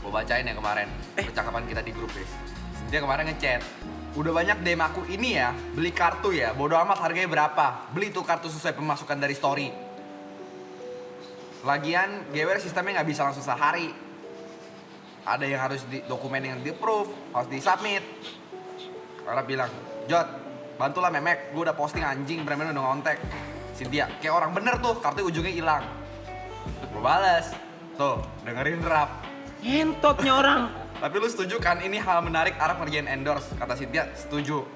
Gue bacain ya kemarin percakapan kita di grup guys. Cynthia kemarin ngechat, udah banyak DM aku ini ya, beli kartu ya, bodo amat harganya berapa. Beli tuh kartu sesuai pemasukan dari story. Lagian GWR sistemnya nggak bisa langsung sehari. Ada yang harus dokumen yang di-approve, harus di-submit. Karena bilang, Jod, bantulah memek, gue udah posting anjing, bener-bener udah ngontek. Cynthia, kayak orang bener tuh, kartu ujungnya hilang. Gue bales, tuh dengerin rap. Ngentotnya orang. Tapi lu setuju kan ini hal menarik Arab ngerjain endorse? Kata Cynthia, setuju.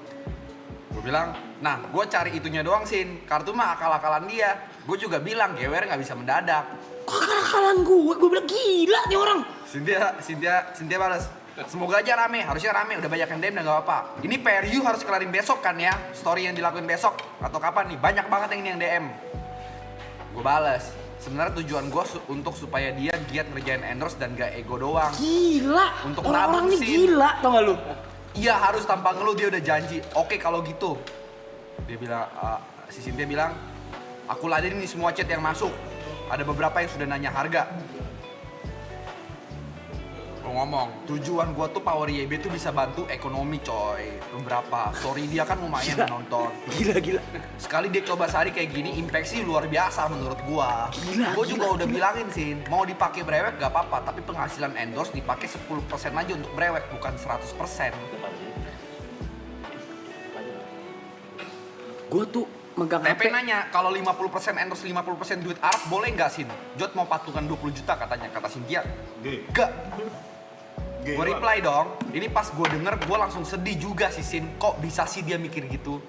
Gue bilang, nah gue cari itunya doang Sin, kartu mah akal-akalan dia. Gue juga bilang GWR nggak bisa mendadak. Kok akal-akalan gue bilang gila nih orang. Cynthia balas, semoga aja rame, harusnya rame, udah banyak yang DM dan gak apa-apa. Ini PRU harus kelarin besok kan ya, story yang dilakuin besok atau kapan nih, banyak banget yang ini yang DM. Gue balas, sebenarnya tujuan gue untuk supaya dia giat ngerjain endorse dan gak ego doang. Gila, Untuk orang-orang nabung, ini Sin. gila tau gak lu? Iya harus tanpa ngeluh, dia udah janji. Oke kalau gitu. Dia bilang, si Cynthia bilang, aku ladenin nih semua chat yang masuk. Ada beberapa yang sudah nanya harga. Gue ngomong, tujuan gue tuh Power YB tuh bisa bantu ekonomi coy. Beberapa, story dia kan lumayan nonton. Gila. Sekali dia coba sehari kayak gini, impact sih luar biasa menurut gue. Gue juga udah bilangin sih, mau dipakai brewek gak apa-apa, tapi penghasilan endorse dipakai 10% aja untuk brewek, bukan 100%. Gue tuh megang TP HP. nanya, kalau 50% endorse 50% duit Arab boleh nggak Sin? Jod mau patungan 20 juta katanya, kata Cynthia. Gak. Gue reply dong, ini pas gue denger gue langsung sedih juga sih Sin. Kok bisa sih dia mikir gitu?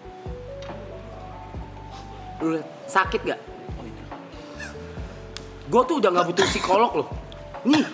Lu liat, sakit gak? Gue tuh udah gak butuh psikolog loh. Nih,